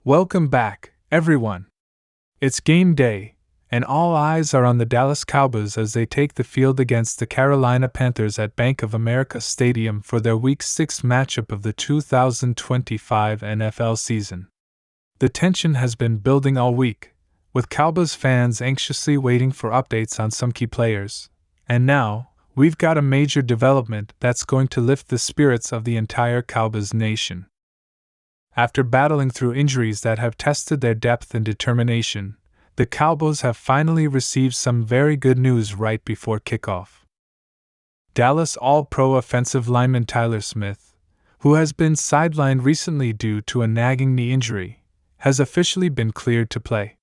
Welcome back, everyone. It's game day, and all eyes are on the Dallas Cowboys as they take the field against the Carolina Panthers at Bank of America Stadium for their Week 6 matchup of the 2025 NFL season. The tension has been building all week, with Cowboys fans anxiously waiting for updates on some key players, and now, we've got a major development that's going to lift the spirits of the entire Cowboys nation. After battling through injuries that have tested their depth and determination, the Cowboys have finally received some very good news right before kickoff. Dallas All-Pro offensive lineman Tyler Smith, who has been sidelined recently due to a nagging knee injury, has officially been cleared to play.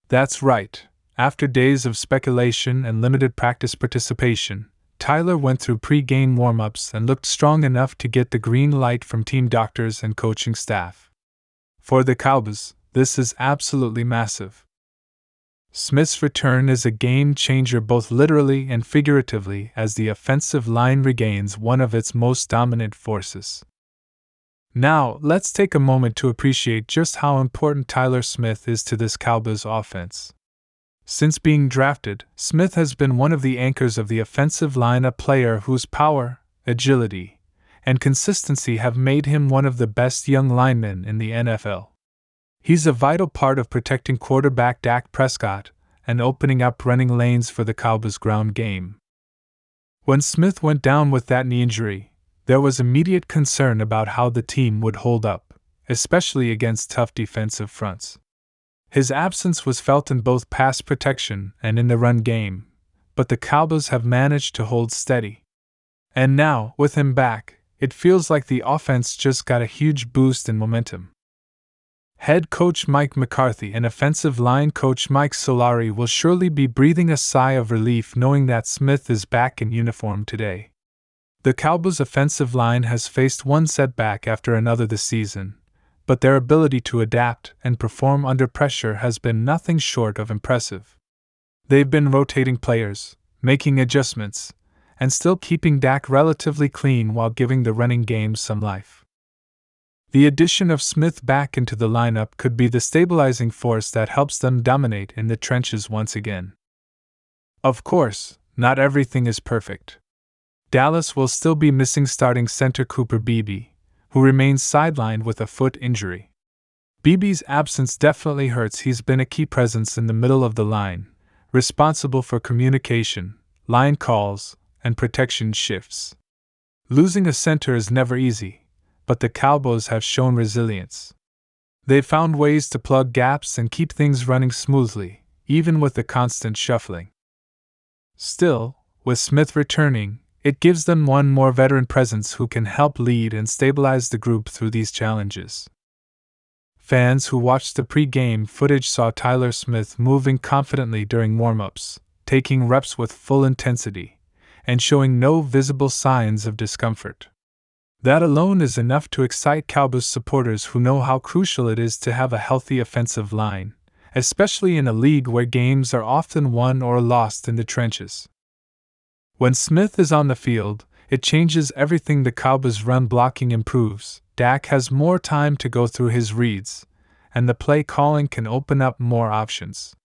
That's right, after days of speculation and limited practice participation, Tyler went through pre-game warm-ups and looked strong enough to get the green light from team doctors and coaching staff. For the Cowboys, this is absolutely massive. Smith's return is a game-changer both literally and figuratively as the offensive line regains one of its most dominant forces. Now, let's take a moment to appreciate just how important Tyler Smith is to this Cowboys offense. Since being drafted, Smith has been one of the anchors of the offensive line, a player whose power, agility, and consistency have made him one of the best young linemen in the NFL. He's a vital part of protecting quarterback Dak Prescott and opening up running lanes for the Cowboys' ground game. When Smith went down with that knee injury, there was immediate concern about how the team would hold up, especially against tough defensive fronts. His absence was felt in both pass protection and in the run game, but the Cowboys have managed to hold steady. And now, with him back, it feels like the offense just got a huge boost in momentum. Head coach Mike McCarthy and offensive line coach Mike Solari will surely be breathing a sigh of relief knowing that Smith is back in uniform today. The Cowboys' offensive line has faced one setback after another this season, but their ability to adapt and perform under pressure has been nothing short of impressive. They've been rotating players, making adjustments, and still keeping Dak relatively clean while giving the running game some life. The addition of Smith back into the lineup could be the stabilizing force that helps them dominate in the trenches once again. Of course, not everything is perfect. Dallas will still be missing starting center Cooper Beebe, who remains sidelined with a foot injury. Beebe's absence definitely hurts. He's been a key presence in the middle of the line, responsible for communication, line calls, and protection shifts. Losing a center is never easy, but the Cowboys have shown resilience. They've found ways to plug gaps and keep things running smoothly, even with the constant shuffling. Still, with Smith returning, it gives them one more veteran presence who can help lead and stabilize the group through these challenges. Fans who watched the pre-game footage saw Tyler Smith moving confidently during warm-ups, taking reps with full intensity, and showing no visible signs of discomfort. That alone is enough to excite Cowboys supporters who know how crucial it is to have a healthy offensive line, especially in a league where games are often won or lost in the trenches. When Smith is on the field, it changes everything. The Cowboys' run blocking improves, Dak has more time to go through his reads, and the play calling can open up more options.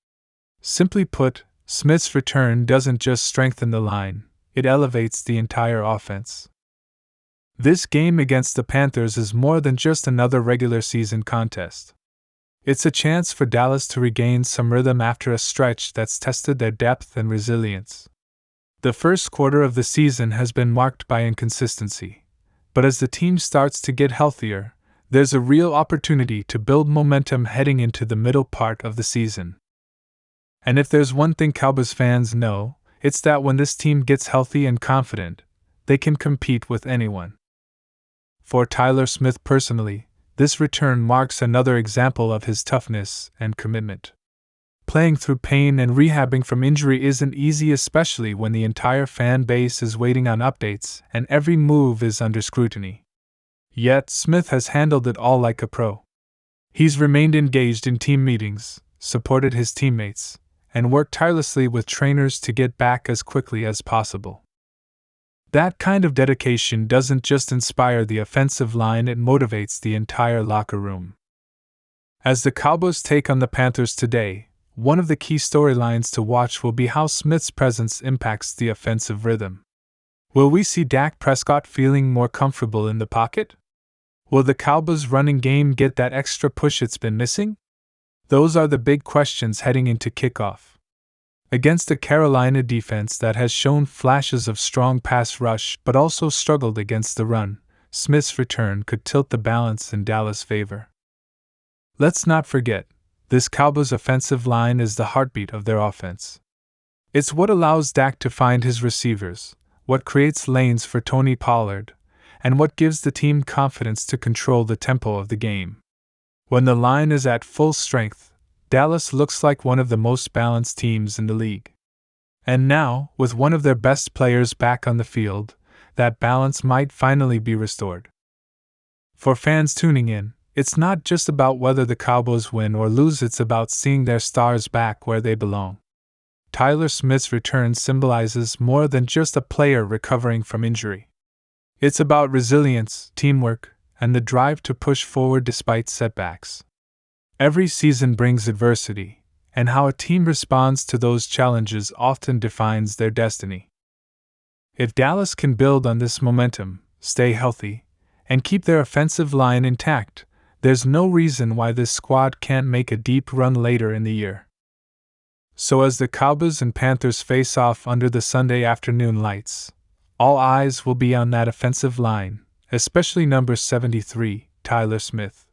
Simply put, Smith's return doesn't just strengthen the line, it elevates the entire offense. This game against the Panthers is more than just another regular season contest. It's a chance for Dallas to regain some rhythm after a stretch that's tested their depth and resilience. The first quarter of the season has been marked by inconsistency, but as the team starts to get healthier, there's a real opportunity to build momentum heading into the middle part of the season. And if there's one thing Cowboys fans know, it's that when this team gets healthy and confident, they can compete with anyone. For Tyler Smith personally, this return marks another example of his toughness and commitment. Playing through pain and rehabbing from injury isn't easy, especially when the entire fan base is waiting on updates and every move is under scrutiny. Yet, Smith has handled it all like a pro. He's remained engaged in team meetings, supported his teammates, and worked tirelessly with trainers to get back as quickly as possible. That kind of dedication doesn't just inspire the offensive line, it motivates the entire locker room. As the Cowboys take on the Panthers today, one of the key storylines to watch will be how Smith's presence impacts the offensive rhythm. Will we see Dak Prescott feeling more comfortable in the pocket? Will the Cowboys' running game get that extra push it's been missing? Those are the big questions heading into kickoff. Against a Carolina defense that has shown flashes of strong pass rush but also struggled against the run, Smith's return could tilt the balance in Dallas' favor. Let's not forget, this Cowboys offensive line is the heartbeat of their offense. It's what allows Dak to find his receivers, what creates lanes for Tony Pollard, and what gives the team confidence to control the tempo of the game. When the line is at full strength, Dallas looks like one of the most balanced teams in the league. And now, with one of their best players back on the field, that balance might finally be restored. For fans tuning in, it's not just about whether the Cowboys win or lose, it's about seeing their stars back where they belong. Tyler Smith's return symbolizes more than just a player recovering from injury. It's about resilience, teamwork, and the drive to push forward despite setbacks. Every season brings adversity, and how a team responds to those challenges often defines their destiny. If Dallas can build on this momentum, stay healthy, and keep their offensive line intact, there's no reason why this squad can't make a deep run later in the year. So as the Cowboys and Panthers face off under the Sunday afternoon lights, all eyes will be on that offensive line, especially number 73, Tyler Smith.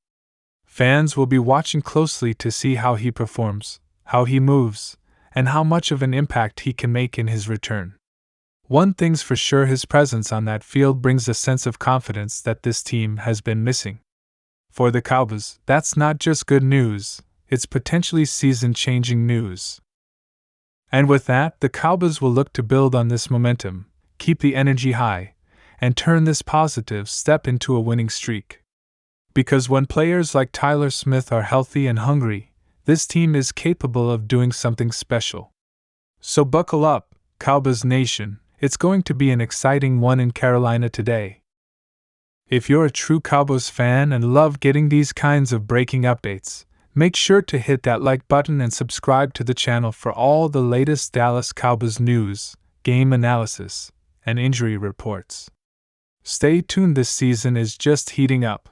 Fans will be watching closely to see how he performs, how he moves, and how much of an impact he can make in his return. One thing's for sure, his presence on that field brings a sense of confidence that this team has been missing. For the Cowboys, that's not just good news, it's potentially season-changing news. And with that, the Cowboys will look to build on this momentum, keep the energy high, and turn this positive step into a winning streak. Because when players like Tyler Smith are healthy and hungry, this team is capable of doing something special. So buckle up, Cowboys Nation, it's going to be an exciting one in Carolina today. If you're a true Cowboys fan and love getting these kinds of breaking updates, make sure to hit that like button and subscribe to the channel for all the latest Dallas Cowboys news, game analysis, and injury reports. Stay tuned, this season is just heating up.